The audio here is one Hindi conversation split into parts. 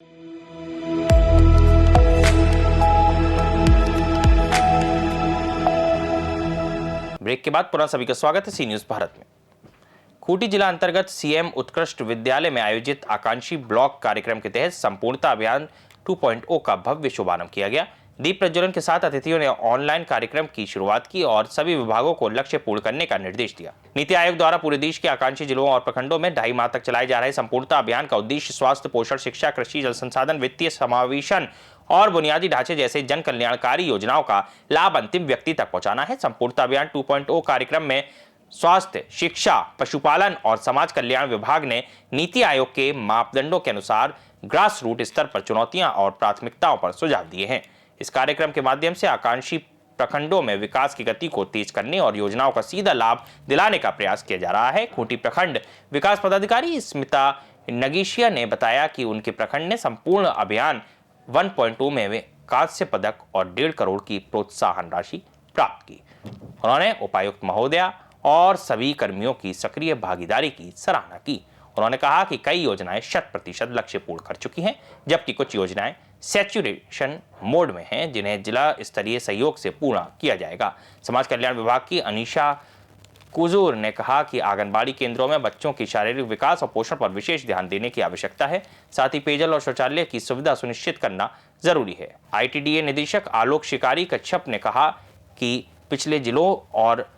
ब्रेक के बाद पुनः सभी का स्वागत है सी न्यूज भारत में। खूंटी जिला अंतर्गत सीएम उत्कृष्ट विद्यालय में आयोजित आकांक्षी ब्लॉक कार्यक्रम के तहत संपूर्णता अभियान 2.0 का भव्य शुभारंभ किया गया। दीप प्रज्वलन के साथ अतिथियों ने ऑनलाइन कार्यक्रम की शुरुआत की और सभी विभागों को लक्ष्य पूर्ण करने का निर्देश दिया। नीति आयोग द्वारा पूरे देश के आकांक्षी जिलों और प्रखंडों में 2.5 माह तक चलाए जा रहे संपूर्णता अभियान का उद्देश्य स्वास्थ्य, पोषण, शिक्षा, कृषि, जल संसाधन, वित्तीय समावेशन और बुनियादी ढांचे जैसे जन कल्याणकारी योजनाओं का लाभ अंतिम व्यक्ति तक पहुंचाना है। संपूर्णता अभियान 2.0 कार्यक्रम में स्वास्थ्य, शिक्षा, पशुपालन और समाज कल्याण विभाग ने नीति आयोग के मापदंडों के अनुसार ग्रास रूट स्तर पर चुनौतियां और प्राथमिकताओं पर सुझाव दिए हैं। इस कार्यक्रम के माध्यम से आकांक्षी प्रखंडों में विकास की गति को तेज करने और योजनाओं का सीधा लाभ दिलाने का प्रयास किया जा रहा है। खूंटी प्रखंड विकास पदाधिकारी स्मिता नगीशिया ने बताया कि उनके प्रखंड ने संपूर्ण अभियान 1.2 में कांस्य पदक और 1.5 करोड़ की प्रोत्साहन राशि प्राप्त की। उन्होंने उपायुक्त महोदया और सभी कर्मियों की सक्रिय भागीदारी की सराहना की। उन्होंने कहा कि कई योजनाएं 100% लक्ष्य पूर्ण कर चुकी हैं, जबकि कुछ योजनाएं सैचुरेशन मोड में हैं, जिन्हें जिला स्तरीय सहयोग से पूरा किया जाएगा। समाज कल्याण विभाग की अनीशा कुजूर ने कहा कि आंगनबाड़ी केंद्रों में बच्चों की शारीरिक विकास और पोषण पर विशेष ध्यान देने की आवश्यकता है। साथ ही पेयजल और शौचालय की सुविधा सुनिश्चित करना जरूरी है। ITDA निदेशक आलोक शिकारी कच्छप ने कहा कि पिछले जिलों और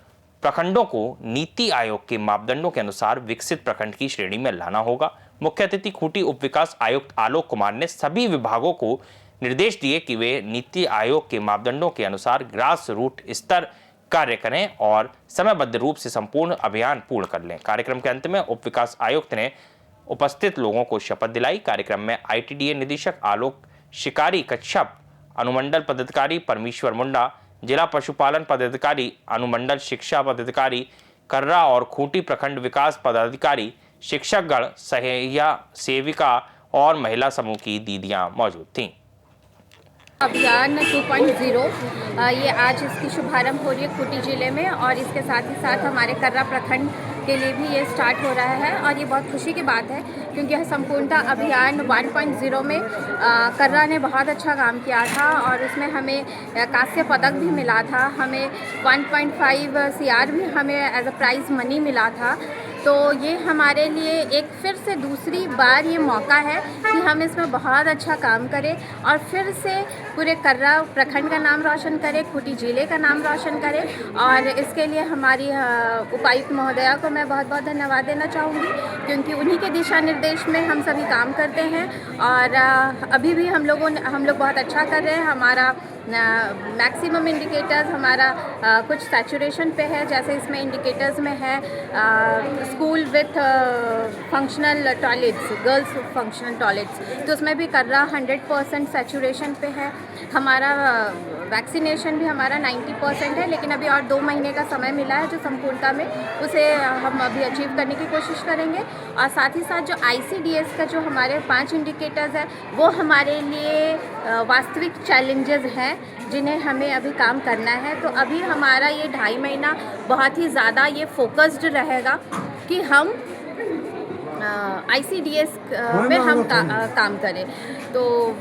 प्रखंडों को नीति आयोग के मापदंडों के अनुसार विकसित प्रखंड की श्रेणी में लाना होगा। मुख्य अतिथि खूंटी उप विकास आयुक्त आलोक कुमार ने सभी विभागों को निर्देश दिए कि वे नीति आयोग के मापदंडों के अनुसार ग्रास रूट स्तर कार्य करें और समयबद्ध रूप से संपूर्ण अभियान पूर्ण कर लें। कार्यक्रम के अंत में उप विकास आयुक्त ने उपस्थित लोगों को शपथ दिलाई। कार्यक्रम में ITDA निदेशक आलोक शिकारी कच्छप, अनुमंडल पदाधिकारी परमेश्वर मुंडा, जिला पशुपालन पदाधिकारी, अनुमंडल शिक्षा पदाधिकारी कर्रा और खूंटी प्रखंड विकास पदाधिकारी, शिक्षकगण, सहायिका सेविका और महिला समूह की दीदियां मौजूद थीं। अभियान 2.0 ये आज इसकी शुभारंभ हो रही है खूंटी जिले में और इसके साथ ही साथ हमारे कर्रा प्रखंड के लिए भी ये स्टार्ट हो रहा है और ये बहुत खुशी की बात है क्योंकि यह संपूर्णता अभियान 1.0 में कर्रा ने बहुत अच्छा काम किया था और उसमें हमें कांस्य पदक भी मिला था। हमें 1.5 CR भी हमें एज अ प्राइज़ मनी मिला था। तो ये हमारे लिए एक फिर से दूसरी बार ये मौका है कि हम इसमें बहुत अच्छा काम करें और फिर से पूरे कर्रा प्रखंड का नाम रोशन करें, खूंटी जिले का नाम रोशन करें। और इसके लिए हमारी उपायुक्त महोदया को मैं बहुत बहुत धन्यवाद देना चाहूँगी क्योंकि उन्हीं के दिशा निर्देश में हम सभी काम करते हैं और अभी भी हम लोग बहुत अच्छा कर रहे हैं। हमारा मैक्सिमम इंडिकेटर्स हमारा कुछ सैचुरेशन पे है, जैसे इसमें इंडिकेटर्स में है school with functional toilets, girls functional toilets, तो उसमें भी कर्रा 100% सैचुरेशन पे है। हमारा वैक्सीनेशन भी हमारा 90% है, लेकिन अभी और 2 महीने का समय मिला है जो संपूर्णता में, उसे हम अभी अचीव करने की कोशिश करेंगे। और साथ ही साथ जो ICDS का जो हमारे 5 इंडिकेटर्स है वो हमारे लिए वास्तविक चैलेंजेस हैं जिन्हें हमें अभी काम करना है। तो अभी हमारा ये 2.5 महीना बहुत ही ज़्यादा ये फोकस्ड रहेगा कि हम ICDS में हम काम करें। तो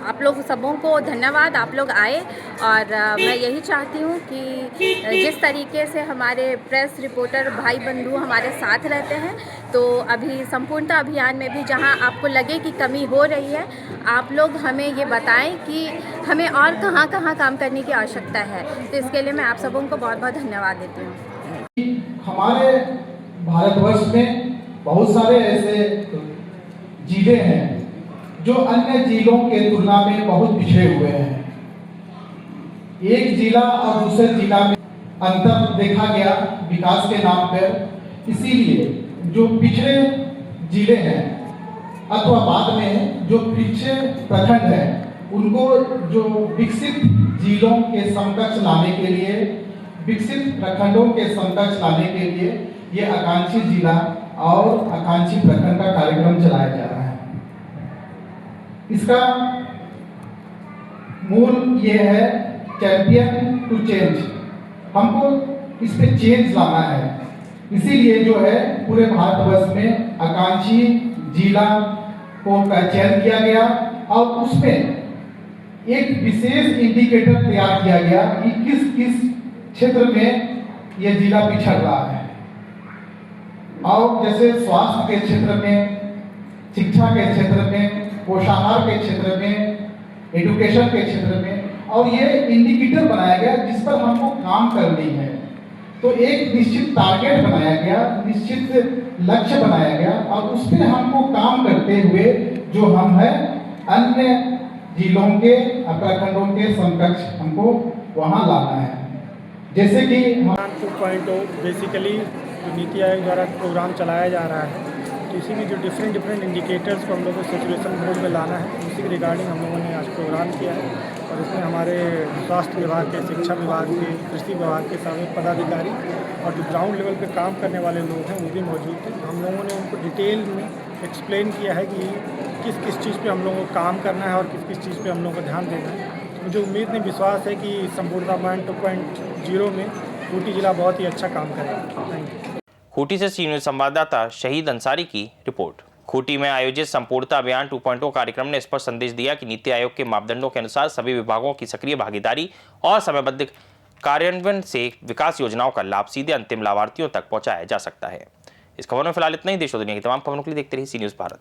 आप लोग सबों को धन्यवाद, आप लोग आए और मैं यही चाहती हूँ कि जिस तरीके से हमारे प्रेस रिपोर्टर भाई बंधु हमारे साथ रहते हैं, तो अभी संपूर्णता अभियान में भी जहाँ आपको लगे कि कमी हो रही है, आप लोग हमें ये बताएं कि हमें और कहाँ कहाँ काम करने की आवश्यकता है। तो इसके लिए मैं आप सबों को बहुत बहुत धन्यवाद देती हूँ। हमारे भारतवर्ष में बहुत सारे ऐसे जिले हैं जो अन्य जिलों के तुलना में बहुत पिछड़े हुए हैं। एक जिला और दूसरे जिला में अंतर देखा गया विकास के नाम पर। इसीलिए जो पिछड़े जिले हैं अथवा बाद में जो पिछड़े प्रखंड हैं, उनको जो विकसित जिलों के समकक्ष लाने के लिए, विकसित प्रखंडों के समकक्ष लाने के लिए ये आकांक्षी जिला और आकांक्षी प्रखंड का कार्यक्रम चलाया जा रहा है। इसका मूल ये है चैंपियन टू चेंज। हमको इस पे चेंज लाना है। इसीलिए जो है पूरे भारतवर्ष में आकांक्षी जिला को का चयन किया गया और उसमें एक विशेष इंडिकेटर तैयार किया गया कि किस किस क्षेत्र में यह जिला पिछड़ रहा है। और जैसे स्वास्थ्य के क्षेत्र में, शिक्षा के क्षेत्र में, पोषाहार के क्षेत्र में, एजुकेशन के क्षेत्र में, और ये इंडिकेटर बनाया गया जिस पर हमको काम करनी है। तो एक निश्चित टारगेट बनाया गया, निश्चित लक्ष्य बनाया गया और उस पर हमको काम करते हुए जो हम है अन्य जिलों के, प्रखंडों के समकक्ष हमको वहाँ लाना है। जैसे कि 2.0 बेसिकली जो नीति आयोग द्वारा प्रोग्राम चलाया जा रहा है, तो इसी में जो डिफरेंट इंडिकेटर्स को हम लोगों को सेचुरेशन मोड में लाना है, उसी के रिगार्डिंग हम लोगों ने आज प्रोग्राम किया है। और इसमें हमारे स्वास्थ्य विभाग के, शिक्षा विभाग के, कृषि विभाग के सभी पदाधिकारी और जो ग्राउंड लेवल पे काम करने वाले लोग हैं वो भी मौजूद थे। हम लोगों ने उनको डिटेल में एक्सप्लेन किया है कि किस किस चीज़ पे हम लोगों को काम करना है और किस किस चीज़ पे हम लोगों को ध्यान देना है। तो मुझे उम्मीद नहीं, विश्वास है कि संपूर्णता अभियान 2.0 में खूंटी जिला बहुत ही अच्छा काम करेगा। Thank you. खूंटी से सी न्यूज़ संवाददाता शहीद अंसारी की रिपोर्ट। खूंटी में आयोजित संपूर्णता अभियान 2.0 कार्यक्रम ने स्पष्ट संदेश दिया कि नीति आयोग के मापदंडों के अनुसार सभी विभागों की सक्रिय भागीदारी और समयबद्ध कार्यान्वयन से विकास योजनाओं का लाभ सीधे अंतिम लाभार्थियों तक पहुंचाया जा सकता है। इस खबर में फिलहाल इतना ही। देश और दुनिया की तमाम खबरों के लिए देखते रहिए सी न्यूज़ भारत।